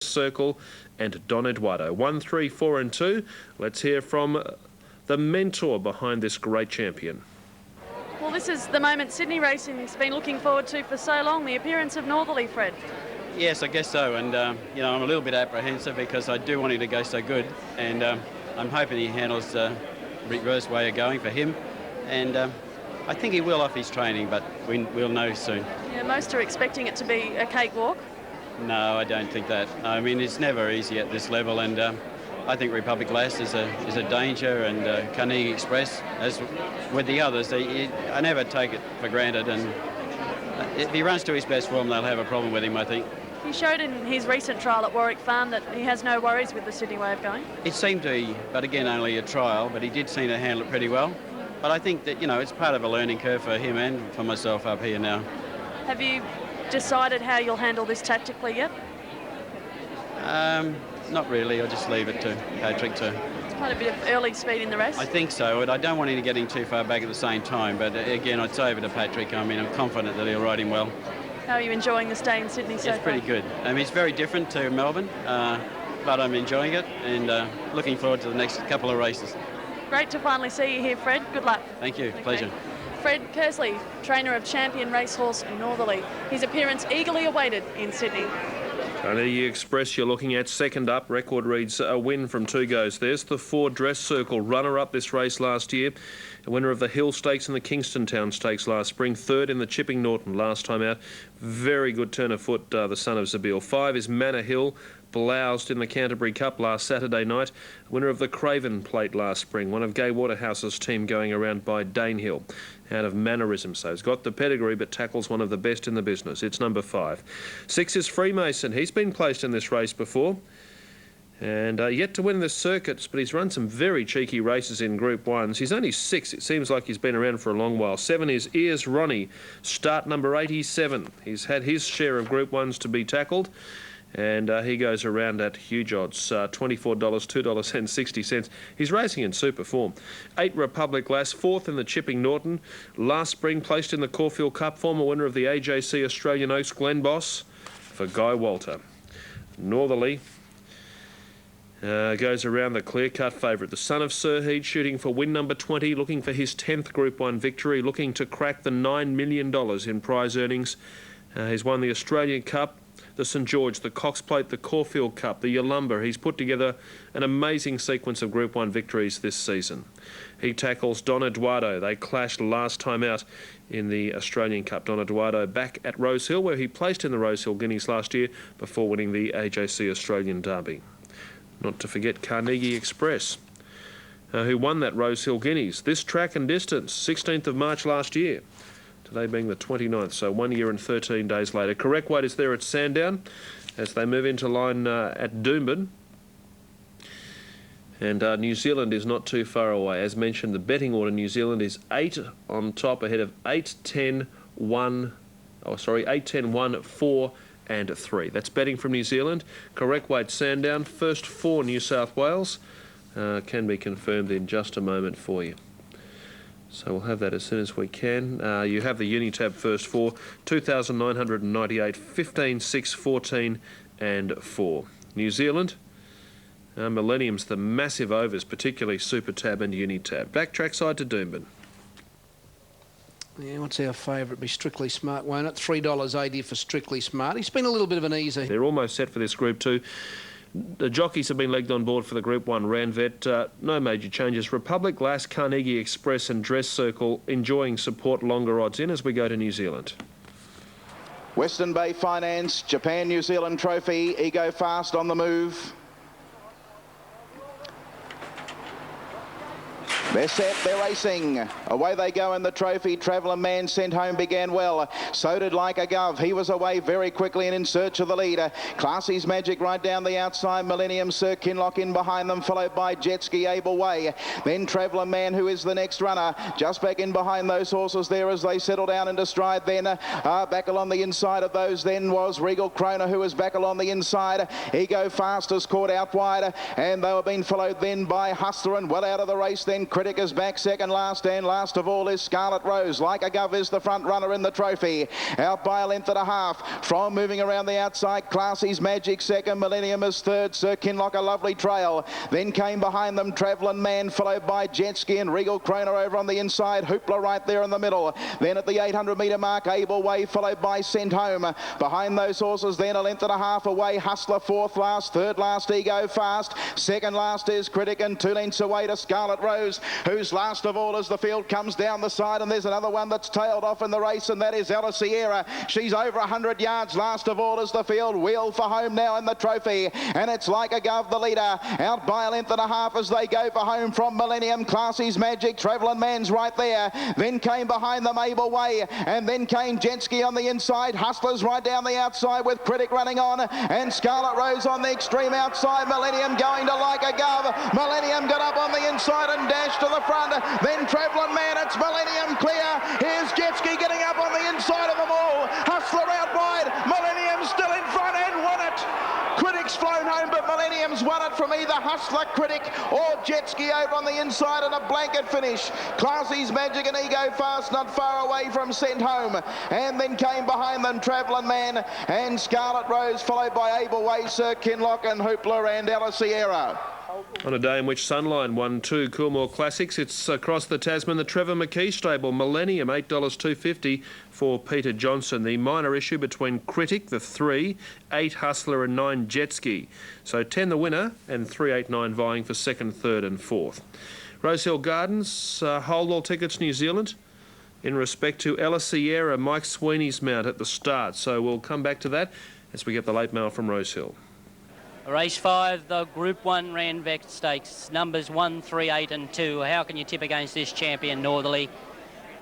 Circle and Don Eduardo. 1, 3, 4 and 2. Let's hear from the mentor behind this great champion. Well, this is the moment Sydney Racing's been looking forward to for so long, the appearance of Northerly, Fred. Yes, I guess so, and you know, I'm a little bit apprehensive because I do want him to go so good, and I'm hoping he handles Rick Rowe's way of going for him, and I think he will off his training, but we'll know soon. Yeah, most are expecting it to be a cakewalk. No, I don't think that. I mean, it's never easy at this level, and I think Republic Last is a danger, and Carnegie Express, as with the others, I never take it for granted, and if he runs to his best form, they'll have a problem with him, I think. He showed in his recent trial at Warwick Farm that he has no worries with the Sydney way of going. It seemed to be, but again, only a trial, but he did seem to handle it pretty well. But I think that, you know, it's part of a learning curve for him and for myself up here now. Have you decided how you'll handle this tactically yet? Not really. I'll just leave it to Patrick to... It's quite a bit of early speed in the race. I think so, and I don't want him getting too far back at the same time, but again, I'd say over to Patrick. I mean, I'm confident that he'll ride him well. How are you enjoying the stay in Sydney so far? It's pretty good. I mean, it's very different to Melbourne, but I'm enjoying it and looking forward to the next couple of races. Great to finally see you here, Fred. Good luck. Thank you. Okay. Pleasure. Fred Kersley, trainer of champion racehorse Northerly. His appearance eagerly awaited in Sydney. Carnegie Express, you're looking at second up. Record reads a win from 2 goes. There's the Ford Dress Circle, runner-up this race last year. A winner of the Hill Stakes and the Kingston Town Stakes last spring. Third in the Chipping Norton last time out. Very good turn of foot, the son of Zabeel. 5 is Manor Hill, bloused in the Canterbury Cup last Saturday night. Winner of the Craven Plate last spring. One of Gay Waterhouse's team going around by Danehill out of Mannerism. So he's got the pedigree but tackles one of the best in the business. It's number 5. 6 is Freemason. He's been placed in this race before and yet to win the circuits, but he's run some very cheeky races in Group 1s. He's only 6. It seems like he's been around for a long while. 7 is Ears Ronnie, start number 87. He's had his share of Group 1s to be tackled, and he goes around at huge odds, $24, $2.60. He's racing in super form. 8 Republic Lass, 4th in the Chipping Norton. Last spring placed in the Caulfield Cup, former winner of the AJC Australian Oaks, Glen Boss, for Guy Walter. Northerly goes around the clear-cut favourite. The son of Sir Heed, shooting for win number 20, looking for his 10th Group 1 victory, looking to crack the $9 million in prize earnings. He's won the Australian Cup, the St George, the Cox Plate, the Caulfield Cup, the Yalumba. He's put together an amazing sequence of Group 1 victories this season. He tackles Don Eduardo. They clashed last time out in the Australian Cup. Don Eduardo back at Rosehill, where he placed in the Rosehill Guineas last year before winning the AJC Australian Derby. Not to forget Carnegie Express, who won that Rosehill Guineas. This track and distance, 16th of March last year. Today being the 29th, so 1 year and 13 days later. Correct weight is there at Sandown as they move into line at Doomben. And New Zealand is not too far away. As mentioned, the betting order, New Zealand is 8 on top ahead of 8, 10, 1... Oh, sorry, 8, 10, 1, 4 and 3. That's betting from New Zealand. Correct weight Sandown. First 4 New South Wales. Can be confirmed in just a moment for you. So we'll have that as soon as we can. You have the Unitab first 4, 2,998, 15, 6, 14 and 4. New Zealand, Millennium's the massive overs, particularly Super Tab and Unitab. Back trackside to Doomben. Yeah, what's our favourite? Be Strictly Smart, won't it? $3.80 for Strictly Smart. He's been a little bit of an easer. They're almost set for this Group 2. The jockeys have been legged on board for the Group 1 Ranvet. No major changes. Republic Lass, Carnegie Express and Dress Circle enjoying support, longer odds in as we go to New Zealand. Western Bay Finance, Japan New Zealand Trophy, Ego Fast on the move. They're set, they're racing. Away they go in the trophy. Traveller Man sent home began well. So did Like a Gov. He was away very quickly and in search of the leader. Classy's Magic right down the outside. Millennium Sir Kinlock in behind them, followed by Jet Ski Able Way. Then Traveller Man, who is the next runner. Just back in behind those horses there as they settle down into stride. Then back along the inside of those then was Regal Kroner, who was back along the inside. Ego Fast is caught out wide, and they were being followed then by Hustler, and well out of the race then Critical Critic is back second last, and last of all is Scarlet Rose. Like a Gov is the front runner in the trophy, out by a length and a half. From moving around the outside, Classy's Magic second, Millennium is third, Sir Kinloch a lovely trail. Then came behind them Travelling Man, followed by Jetski and Regal Kroner over on the inside. Hoopla right there in the middle. Then at the 800 metre mark, Able Way, followed by Sent Home. Behind those horses then a length and a half away, Hustler fourth last, third last Ego Fast, second last is Critic, and 2 lengths away to Scarlet Rose, who's last of all as the field comes down the side. And there's another one that's tailed off in the race, and that is Ella Sierra. She's over 100 yards, last of all as the field wheel for home now in the trophy, and it's Like a Gov the leader, out by a length and a half as they go for home from Millennium. Classy's Magic, Travelling Man's right there, then came behind them Able Way, and then came Jetski on the inside. Hustlers right down the outside with Critic running on, and Scarlet Rose on the extreme outside. Millennium going to Like a Gov. Millennium got up on the inside and dashed to the front. Then Travelling Man, it's Millennium clear. Here's Jetski getting up on the inside of them all. Hustler out wide. Millennium still in front and won it. Critic's flown home, but Millennium's won it from either Hustler, Critic or Jetski over on the inside in a blanket finish. Classy's Magic and Ego Fast not far away from Sent Home, and then came behind them Travelling Man and Scarlet Rose, followed by Able Way, Sir Kinloch and Hoopla and Ella Sierra. On a day in which Sunline won 2 Coolmore Classics, it's across the Tasman, the Trevor McKee stable, Millennium, $8.250 for Peter Johnson. The minor issue between Critic, the 3, 8 Hustler and 9 Jetski. So 10 the winner and 3, 8, 9 vying for second, third and fourth. Rosehill Gardens, hold all tickets New Zealand in respect to Ella Sierra, Mike Sweeney's mount at the start. So we'll come back to that as we get the late mail from Rosehill. Race 5, the Group 1 Randvet Stakes, numbers 1, 3, 8 and 2. How can you tip against this champion Northerly?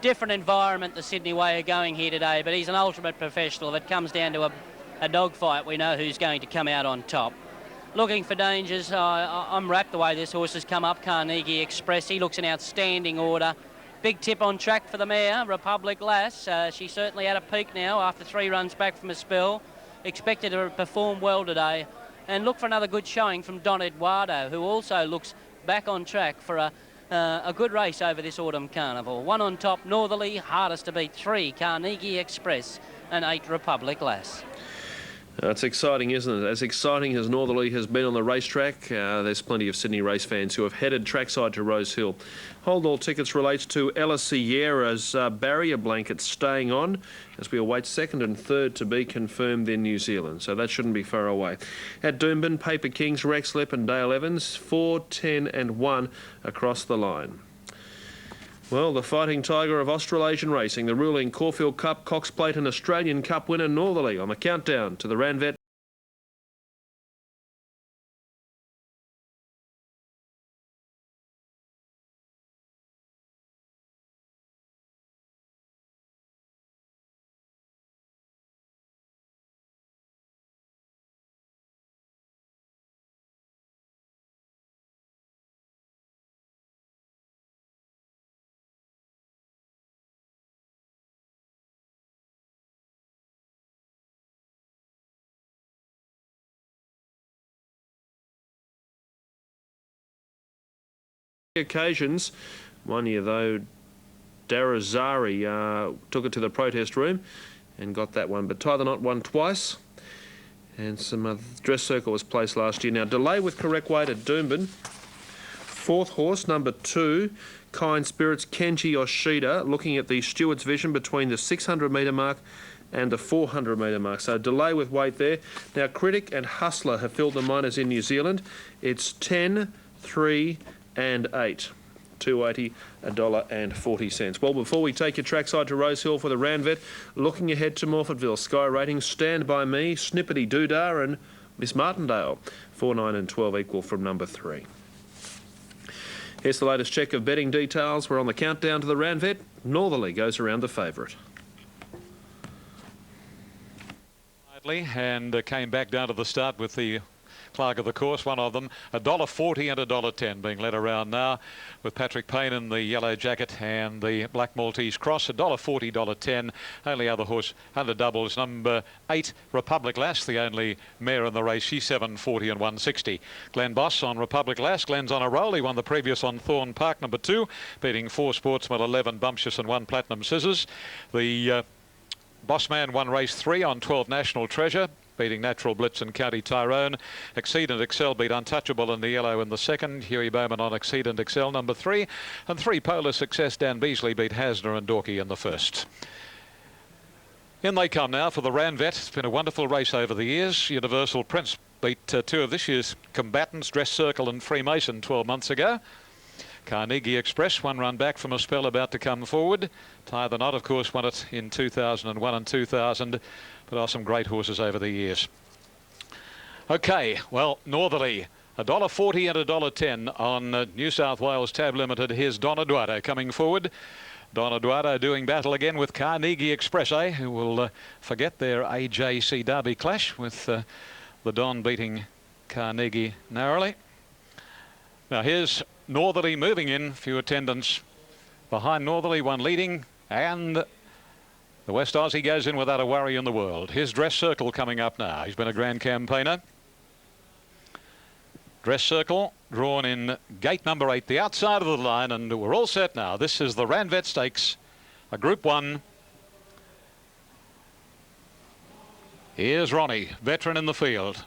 Different environment the Sydney way are going here today, but he's an ultimate professional. If it comes down to a dogfight, we know who's going to come out on top. Looking for dangers, I'm wrapped the way this horse has come up. Carnegie Express, he looks in outstanding order. Big tip on track for the mare, Republic Lass. She certainly had a peak now after 3 runs back from a spell. Expected to perform well today. And look for another good showing from Don Eduardo, who also looks back on track for a good race over this autumn carnival. 1 on top, Northerly, hardest to beat 3, Carnegie Express, and 8, Republic Lass. It's exciting, isn't it? As exciting as Northerly has been on the racetrack, there's plenty of Sydney race fans who have headed trackside to Rosehill. Hold all tickets relates to Ella Sierra's barrier blanket staying on as we await second and third to be confirmed in New Zealand, so that shouldn't be far away. At Doomben, Paper Kings, Rex Lip and Dale Evans, 4, 10 and 1 across the line. Well, the Fighting Tiger of Australasian racing, the ruling Caulfield Cup, Cox Plate and Australian Cup winner Northerly on the countdown to the Randvet. Occasions. One year though, Darazari took it to the protest room and got that one, but Tie the Knot won twice, and some dress circle was placed last year. Now delay with correct weight at Doomben. 4th horse, number 2, Kind Spirits, Kenji Yoshida, looking at the Stewart's vision between the 600 metre mark and the 400 metre mark. So delay with weight there. Now Critic and Hustler have filled the minors in New Zealand. It's 10, 3 and 8. 2.80, $1.40. Well, before we take you trackside to Rosehill for the Randvet, looking ahead to Morphettville, Sky Ratings, Stand By Me, Snippety Doodah and Miss Martindale, 4, 9 and 12 equal from number 3. Here's the latest check of betting details. We're on the countdown to the Randvet. Northerly goes around the favourite. And came back down to the start with the clerk of the course, one of them. $1.40 and $1.10 being led around now with Patrick Payne in the yellow jacket and the black Maltese cross. $1.40, $1.10. Only other horse under doubles, number 8, Republic Lass, the only mare in the race. She's $7.40 and $1.60. Glenn Boss on Republic Lass. Glenn's on a roll. He won the previous on Thorn Park, number 2, beating 4 Sportsman, 11 Bumptious and 1 Platinum Scissors. The Boss Man won race 3 on 12 National Treasure, beating Natural Blitz and County Tyrone. Exceed and Excel beat Untouchable in the yellow in the second. Huey Bowman on Exceed and Excel, number 3. And 3 Polar Success, Dan Beasley beat Hasner and Dorky in the first. In they come now for the Ranvet. It's been a wonderful race over the years. Universal Prince beat 2 of this year's combatants, Dress Circle and Freemason, 12 months ago. Carnegie Express, 1 run back from a spell, about to come forward. Tie the Knot, of course, won it in 2001 and 2000, but are some great horses over the years. Okay, well, Northerly, $1.40 and $1.10 on New South Wales Tab Limited. Here's Don Eduardo coming forward. Don Eduardo doing battle again with Carnegie Express, who will forget their AJC Derby clash with the Don beating Carnegie narrowly. Now here's Northerly moving in, few attendants behind Northerly, 1 leading, and the West Aussie goes in without a worry in the world. Here's Dress Circle coming up now. He's been a grand campaigner. Dress Circle drawn in gate number 8, the outside of the line, and we're all set now. This is the Ranvet Stakes, a Group 1. Here's Ronnie, veteran in the field.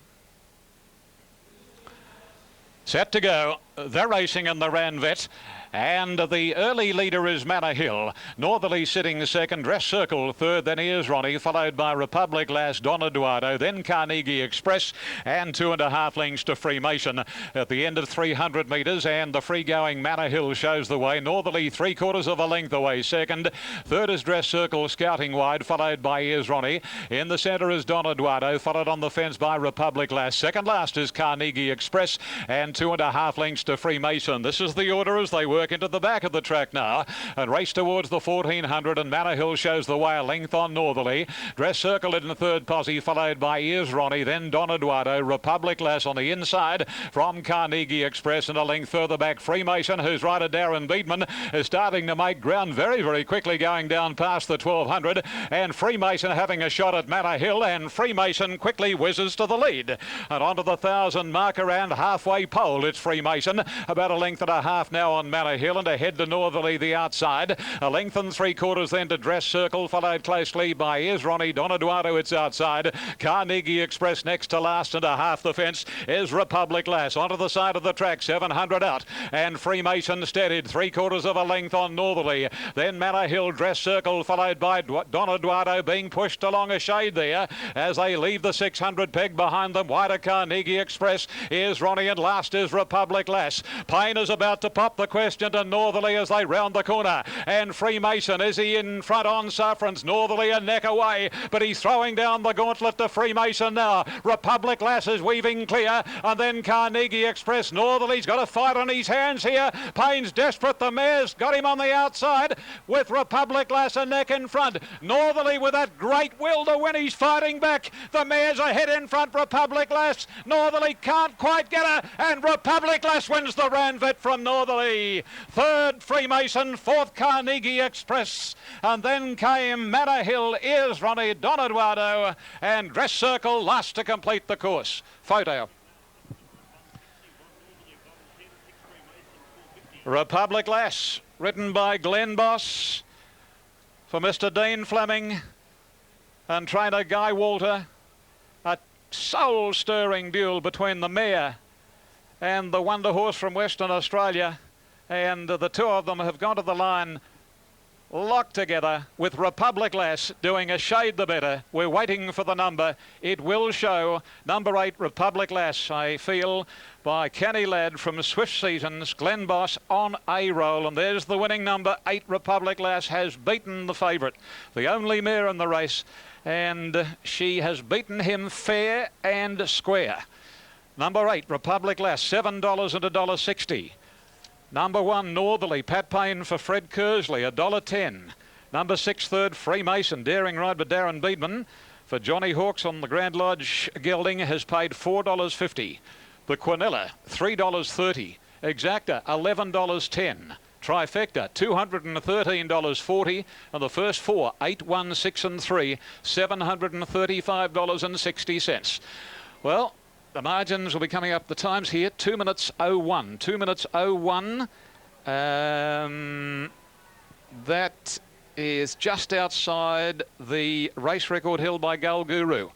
Set to go. They're racing in the Ranvet. And the early leader is Manor Hill. Northerly sitting second, Dress Circle third, then here's Ronnie, followed by Republic Lass, Don Eduardo, then Carnegie Express, and 2.5 lengths to Freemason at the end of 300 metres, and the free-going Manor Hill shows the way. Northerly 3/4 of a length away second. Third is Dress Circle, scouting wide, followed by here's Ronnie. In the centre is Don Eduardo, followed on the fence by Republic Lass. Second last is Carnegie Express, and 2.5 lengths to Freemason. This is the order as they work into the back of the track now and race towards the 1400, and Manor Hill shows the way, a length on Northerly. Dress Circle in the third posse, followed by Ears Ronnie, then Don Eduardo. Republic Lass on the inside from Carnegie Express, and a length further back Freemason, whose rider Darren Beedman is starting to make ground very, very quickly, going down past the 1200, and Freemason having a shot at Manor Hill, and Freemason quickly whizzes to the lead and onto the 1000 marker and halfway pole. It's Freemason, about a length and a half now on Manor Hill, and ahead to Northerly the outside. A length and 3/4 then to Dress Circle, followed closely by Is Ronnie. Don Eduardo it's outside. Carnegie Express next to last, and a half the fence is Republic Lass. Onto the side of the track, 700 out, and Freemason steadied 3/4 of a length on Northerly. Then Manor Hill, Dress Circle, followed by Don Eduardo being pushed along a shade there as they leave the 600 peg behind them. Wider Carnegie Express, is Ronnie, and last is Republic Lass. Payne is about to pop the question to Northerly as they round the corner, and Freemason, is he in front on Saffron's? Northerly a neck away, but he's throwing down the gauntlet to Freemason now. Republic Lass is weaving clear, and then Carnegie Express. Northerly's got a fight on his hands here. Payne's desperate, the mare's got him on the outside with Republic Lass a neck in front. Northerly with that great will to win, he's fighting back. The mare's ahead in front, Republic Lass. Northerly can't quite get her, and Republic Lass wins the Ranvet from Northerly. Third, Freemason. Fourth, Carnegie Express. And then came Manor Hill, Ears Ronnie, Don Eduardo, and Dress Circle last to complete the course. Photo. Republic Lass, written by Glenn Boss for Mr. Dean Fleming and trainer Guy Walter. A soul-stirring duel between the mare and the wonder horse from Western Australia. And the two of them have gone to the line locked together, with Republic Lass doing a shade the better. We're waiting for the number. It will show. Number 8, Republic Lass, I feel, by Kenny Ladd from Swift Seasons. Glenn Boss on a roll, and there's the winning number. 8, Republic Lass, has beaten the favourite, the only mare in the race, and she has beaten him fair and square. Number 8, Republic Lass, $7 and $1.60. Number 1, Northerly, Pat Payne for Fred Kersley, $1.10. Number 6, third, Freemason, daring ride by Darren Beedman. for Johnny Hawkes on the Grand Lodge gelding has paid $4.50. The Quinella, $3.30. Exacta, $11.10. Trifecta, $213.40, and the first four, 8, 1, 6 and 3, $735.60. Well, the margins will be coming up the times here. 2 minutes 01. 2 minutes 01. That is just outside the race record held by Gull Guru.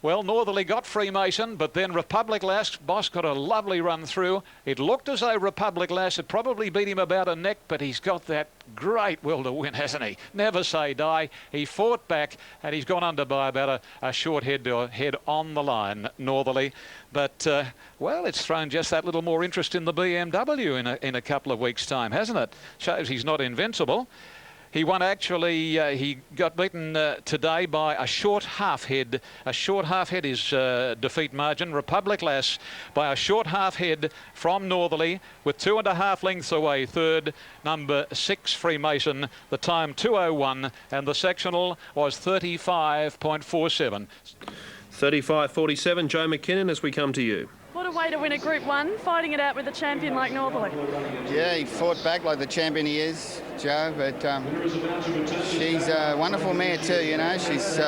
Well, Northerly got Freemason, but then Republic Lass, Boss got a lovely run through. It looked as though Republic Lass had probably beat him about a neck, but he's got that great will to win, hasn't he? Never say die. He fought back, and he's gone under by about a short head on the line, Northerly. But, well, it's thrown just that little more interest in the BMW in a couple of weeks' time, hasn't it? Shows he's not invincible. He won actually, he got beaten today by a short half head. A short half head is defeat margin. Republic Lass by a short half head from Northerly with 2.5 lengths away. Third, number 6 Freemason. The time 2:01 and the sectional was 35.47. 35.47. Joe McKinnon, as we come to you. What a way to win a Group 1, fighting it out with a champion like Northerly. Yeah, he fought back like the champion he is, Joe, but she's a wonderful mare too, you know. She's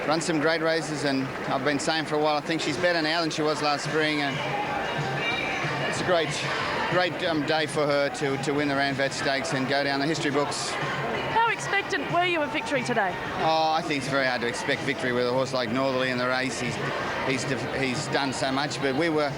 run some great races, and I've been saying for a while, I think she's better now than she was last spring, and it's a great day for her to win the Ranvet Stakes and go down the history books. How expectant were you of victory today? Oh, I think it's very hard to expect victory with a horse like Northerly in the race. He's done so much, but we were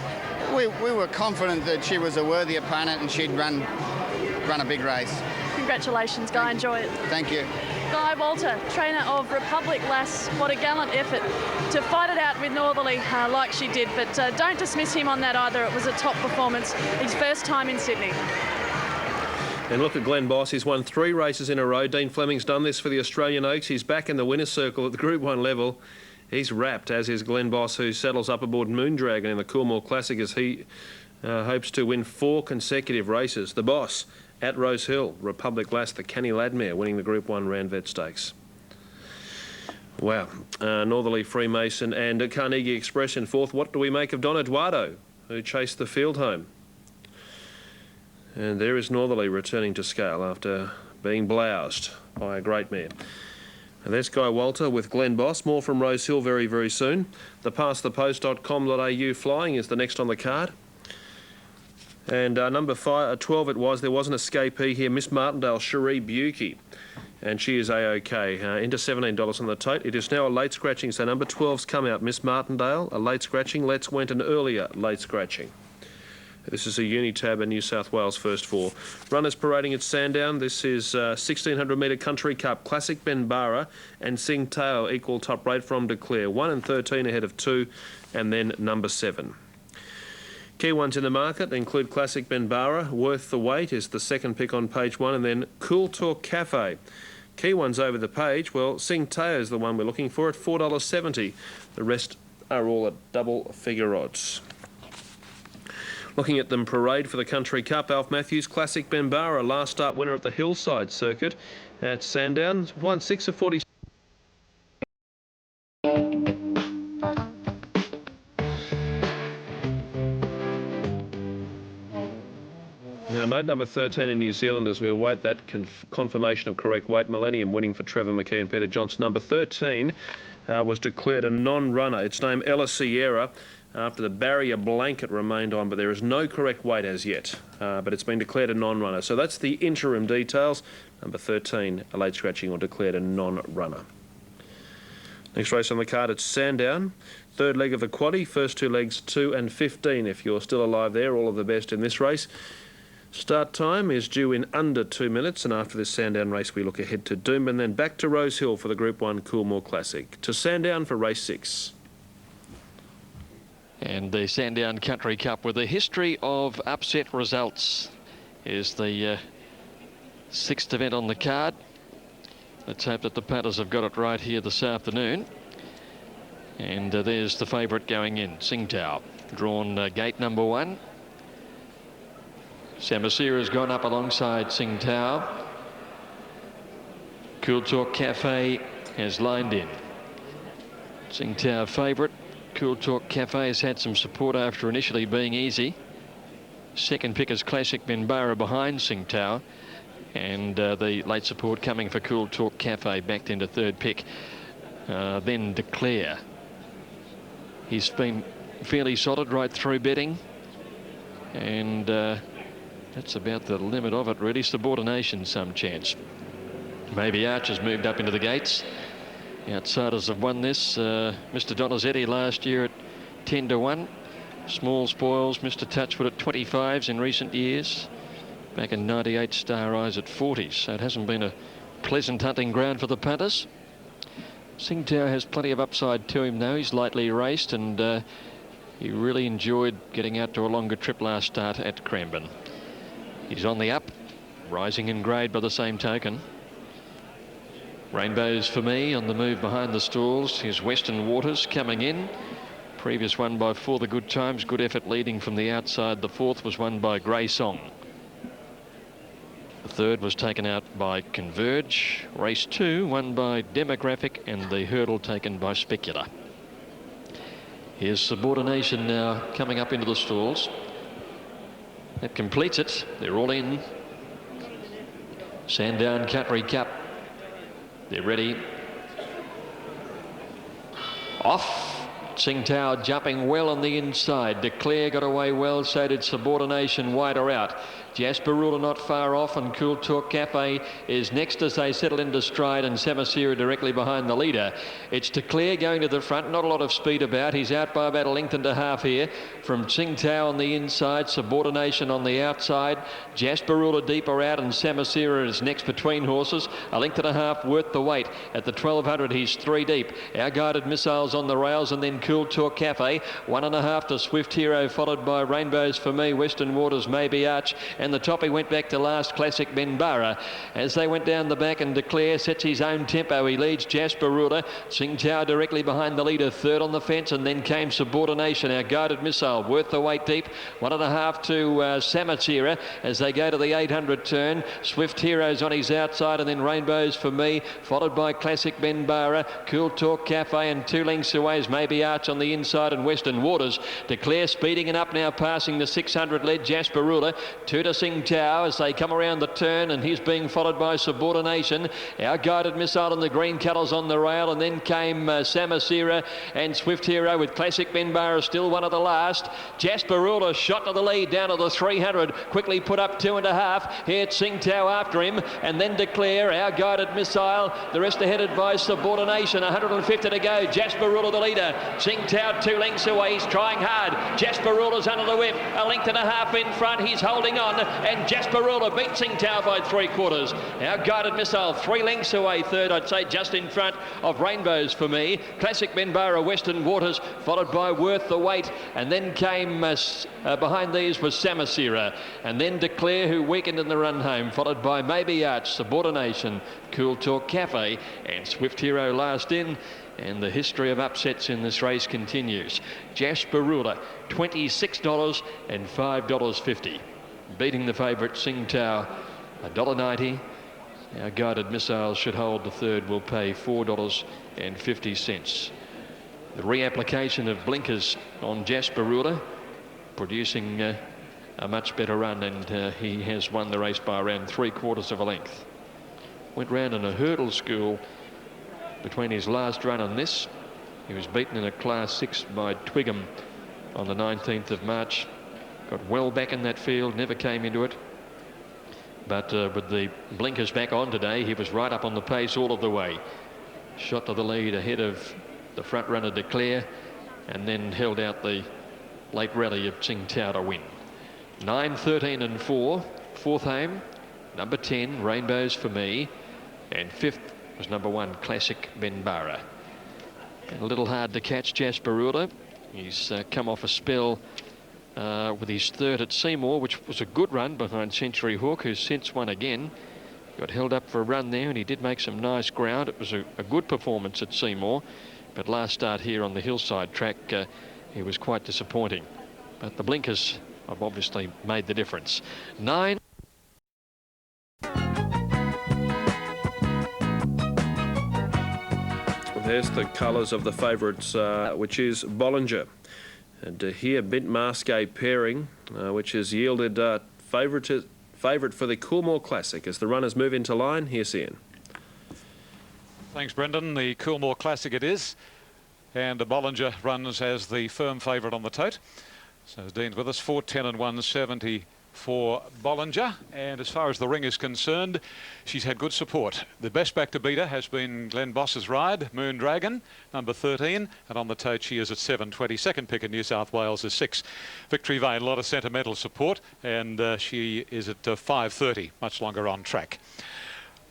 confident that she was a worthy opponent and she'd run a big race. Congratulations, Guy. Enjoy it. Thank you. Guy Walter, trainer of Republic Lass. What a gallant effort to fight it out with Northerly like she did. But don't dismiss him on that either. It was a top performance. His first time in Sydney. And look at Glenn Boss. He's won 3 races in a row. Dean Fleming's done this for the Australian Oaks. He's back in the winner's circle at the Group 1 level. He's wrapped, as is Glenn Boss, who settles up aboard Moondragon in the Coolmore Classic as he hopes to win 4 consecutive races. The Boss at Rose Hill. Republic Lass, the Canny Ladmare, winning the Group 1 Ranvet Stakes. Wow. Northerly, Freemason and Carnegie Express in 4th. What do we make of Don Eduardo, who chased the field home? And there is Northerly returning to scale after being bloused by a great mare. And there's Guy Walter with Glenn Boss. More from Rose Hill very, very soon. The pastthepost.com.au flying is the next on the card. And number 12 it was. There was an escapee here, Miss Martindale, Cherie Buki. And she is A-OK. Into $17 on the tote. It is now a late scratching, so number 12's come out. Miss Martindale, a late scratching. Let's went an earlier late scratching. This is a Unitab and New South Wales first 4. Runners parading at Sandown. This is 1600 metre Country Cup. Classic Benbara and Sing Tao equal top rate from Declare. 1 and 13 ahead of 2 and then number 7. Key ones in the market include Classic Benbara. Worth the Wait is the second pick on page 1, and then Cool Talk Cafe. Key ones over the page. Well, Sing Tao is the one we're looking for at $4.70. The rest are all at double figure odds. Looking at them parade for the Country Cup, Alf Matthews, Classic Benbara, last start winner at the Hillside Circuit at Sandown, won 6 of 40. Now, note number 13 in New Zealand as we await that confirmation of correct weight. Millennium winning for Trevor McKee and Peter Johnson. Number 13 was declared a non-runner. Its name Ella Sierra. After the barrier blanket remained on, but there is no correct weight as yet. But it's been declared a non-runner. So that's the interim details. Number 13, a late scratching or declared a non-runner. Next race on the card, it's Sandown. Third leg of the quaddie. First 2 legs, 2 and 15. If you're still alive there, all of the best in this race. Start time is due in under 2 minutes, and after this Sandown race we look ahead to Doomben, then back to Rose Hill for the Group 1 Coolmore Classic. To Sandown for race 6. And the Sandown Country Cup with a history of upset results is the 6th event on the card. Let's hope that the punters have got it right here this afternoon. And there's the favourite going in, Sing Tao, drawn gate number 1. Samasira has gone up alongside Sing Tao. Cool Talk Cafe has lined in. Tsingtao favourite. Cool Talk Cafe has had some support after initially being easy. Second pick is Classic Benbara behind Tsingtao. And the late support coming for Cool Talk Cafe backed into third pick. Then Declare. He's been fairly solid right through betting. And that's about the limit of it, really. Subordination, some chance. Maybe Archer's moved up into the gates. The outsiders have won this. Mr. Donizetti last year at 10-1. Small spoils, Mr. Touchwood at 25s in recent years. Back in 98, Star Eyes at 40s. So it hasn't been a pleasant hunting ground for the punters. Tsingtao has plenty of upside to him, though. He's lightly raced, and he really enjoyed getting out to a longer trip last start at Cranbourne. He's on the up, rising in grade by the same token. Rainbows for me on the move behind the stalls. Here's Western Waters coming in. Previous one by For the Good Times. Good effort leading from the outside. The fourth was won by Grey Song. The third was taken out by Converge. Race 2 won by Demographic, and the hurdle taken by Specula. Here's Subordination now coming up into the stalls. That completes it. They're all in. Sandown Country Cup. They're ready. Off. Tsingtao jumping well on the inside. Declare got away well, so did Subordination wider out. Jasperula not far off, and Cool Talk Cafe is next as they settle into stride, and Samasira directly behind the leader. It's Declare going to the front, not a lot of speed about. He's out by about a length and a half here from Tsingtao on the inside, Subordination on the outside, Jasperula deeper out, and Samasira is next between horses. A length and a half worth the wait. At the 1200 he's 3 deep. Our Guided Missiles on the rails, and then Cool Talk Cafe. 1.5 to Swift Hero, followed by Rainbows for Me, Western Waters, Maybe Arch, and the top he went back to last, Classic Benbara. As they went down the back, and Declare sets his own tempo. He leads Jasperula. Tsingtao directly behind the leader, third on the fence, and then came Subordination. Our Guided Missile worth the wait deep. 1.5 to Samatira as they go to the 800 turn. Swift Heroes on his outside, and then Rainbows for Me, followed by Classic Benbara. Cool Talk Cafe, and 2 lengths away is Maybe Arch on the inside, and Western Waters. Declare speeding it up now, passing the 600 led Jasperula. 2 to Tsingtao as they come around the turn, and he's being followed by Subordination. Our Guided Missile and the green colours on the rail, and then came Samasira and Swift Hero, with Classic Benbara still one of the last. Jasperula shot to the lead down to the 300, quickly put up 2.5. Here Tsingtao after him, and then Declare. Our Guided Missile, the rest are headed by Subordination. 150 to go. Jasperula the leader. Tsingtao 2 lengths away. He's trying hard. Jasperula's under the whip. A length and a half in front. He's holding on, and Jasperula beat Tsingtao by 3/4. Our Guided Missile 3 lengths away, third, I'd say, just in front of Rainbows for Me. Classic Benbara, Western Waters, followed by Worth the Wait, and then came behind these was Samasira, and then Declare, who weakened in the run home, followed by Maybe Arch, Subordination, Cool Talk Cafe, and Swift Hero last in. And the history of upsets in this race continues. Jasperula, $26 and $5.50. Beating the favourite Tsingtao, $1.90. Our Guided Missiles should hold the third, will pay $4.50. The reapplication of blinkers on Jasperula, producing a much better run, and he has won the race by around 3/4 of a length. Went round in a hurdle school between his last run and this. He was beaten in a Class 6 by Twickham on the 19th of March. Got well back in that field, never came into it. But with the blinkers back on today, he was right up on the pace all of the way. Shot to the lead ahead of the front runner Declare, and then held out the late rally of Tsingtao to win. 9, 13 and 4. Fourth home, number 10, Rainbows for Me, and fifth was number 1, Classic Benbara. And a little hard to catch Jasperula. He's come off a spell with his third at Seymour, which was a good run behind Century Hawk, who's since won again. Got held up for a run there, and he did make some nice ground. It was a good performance at Seymour, but last start here on the hillside track, he was quite disappointing. But the blinkers have obviously made the difference. 9. there's the colours of the favourites, which is Bollinger. And here, Bint Masqué pairing, which has yielded favourite for the Coolmore Classic. As the runners move into line, here's Ian. Thanks, Brendan. The Coolmore Classic it is. And Bollinger runs as the firm favourite on the tote. So as Dean's with us, 4:10 and 170 for Bollinger. And as far as the ring is concerned, she's had good support. The best back to beat her has been Glenn Boss's ride, Moon Dragon, number 13. And on the tote, she is at 7.20. Second pick in New South Wales is 6. Victory Vane, a lot of sentimental support. And she is at 5.30, much longer on track.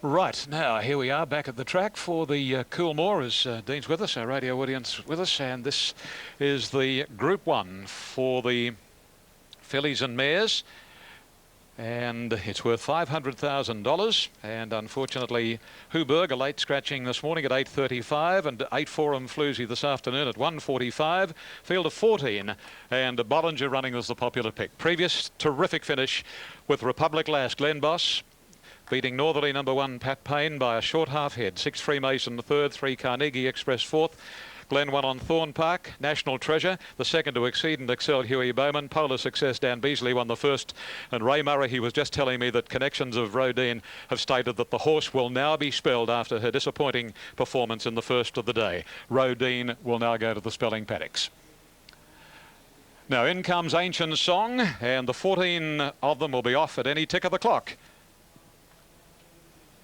Right, now here we are back at the track for the Coolmore as Dean's with us, our radio audience with us, and this is the Group 1 for the fillies and mares, and it's worth $500,000. And unfortunately, Huberg, a late scratching this morning at 8.35, and 8 Forum Floozy this afternoon at 1.45. Field of 14, and Bollinger running as the popular pick. Previous terrific finish with Republic Lass, Glenn Boss beating Northerly number 1 Pat Payne by a short half head. 6 Freemason third, 3 Carnegie Express fourth. Glen won on Thorn Park. National Treasure, the second to exceed and excel Huey Bowman. Polar Success, Dan Beasley won the first. And Ray Murray, he was just telling me that connections of Rodine have stated that the horse will now be spelled after her disappointing performance in the first of the day. Rodine will now go to the spelling paddocks. Now in comes Ancient Song, and the 14 of them will be off at any tick of the clock.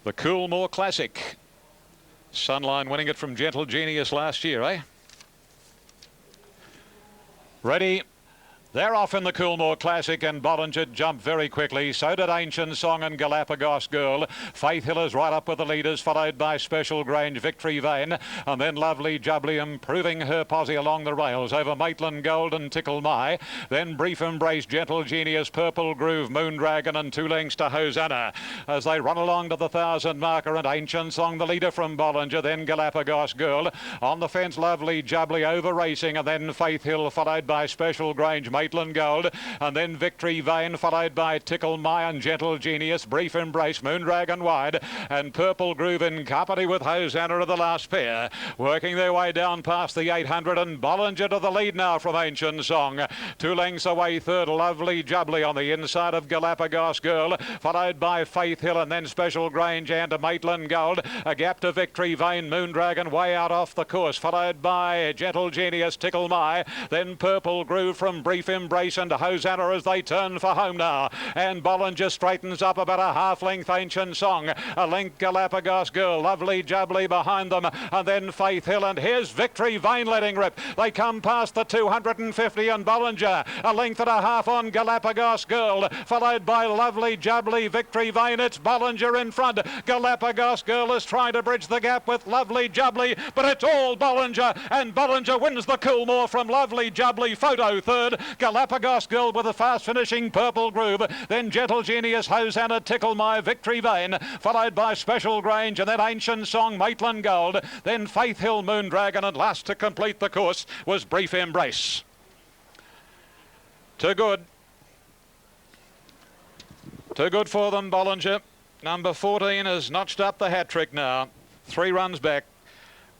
The Coolmore Classic. Sunline winning it from Gentle Genius last year, eh? Ready. They're off in the Coolmore Classic, and Bollinger jumped very quickly. So did Ancient Song and Galapagos Girl. Faith Hill is right up with the leaders, followed by Special Grange, Victory Vane, and then Lovely Jubbly improving her posse along the rails over Maitland Gold and Tickle My. Then Brief Embrace, Gentle Genius, Purple Groove, Moon Dragon, and 2 lengths to Hosanna as they run along to the 1,000 marker, and Ancient Song the leader from Bollinger, then Galapagos Girl. On the fence, Lovely Jubbly over racing, and then Faith Hill followed by Special Grange, Maitland Gold, and then Victory Vane followed by Tickle My and Gentle Genius, Brief Embrace, Moon Dragon wide, and Purple Groove in company with Hosanna of the last pair, working their way down past the 800, and Bollinger to the lead now from Ancient Song. 2 lengths away third, Lovely Jubbly on the inside of Galapagos Girl, followed by Faith Hill and then Special Grange and Maitland Gold. A gap to Victory Vane, Moon Dragon way out off the course, followed by Gentle Genius, Tickle My, then Purple Groove from Brief Embrace and Hosanna as they turn for home now. And Bollinger straightens up about a half length Ancient Song. A length Galapagos Girl, Lovely Jubbly behind them, and then Faith Hill, and here's Victory Vane letting rip. They come past the 250, and Bollinger a length and a half on Galapagos Girl, followed by Lovely Jubbly, Victory Vane. It's Bollinger in front. Galapagos Girl is trying to bridge the gap with Lovely Jubbly, but it's all Bollinger, and Bollinger wins the Coolmore from Lovely Jubbly. Photo third, Galapagos Girl with a fast finishing Purple Groove, then Gentle Genius, Hosanna, Tickle My, Victory Vane, followed by Special Grange, and then Ancient Song, Maitland Gold, then Faith Hill, Moon Dragon, and last to complete the course was Brief Embrace. Too good for them, Bollinger. Number 14 has notched up the hat trick now. 3 runs back,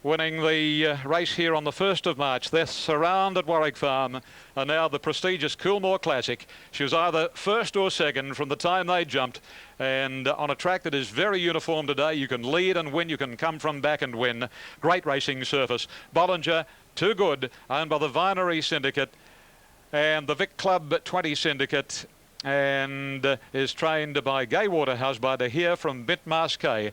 winning the race here on the 1st of March. They're surrounded at Warwick Farm, and now the prestigious Coolmore Classic. She was either first or second from the time they jumped, and on a track that is very uniform today. You can lead and win, you can come from back and win. Great racing surface. Bollinger, Too Good, owned by the Vinery Syndicate and the Vic Club 20 Syndicate, and is trained by Gay Waterhouse by De Heer from Bint Masqué.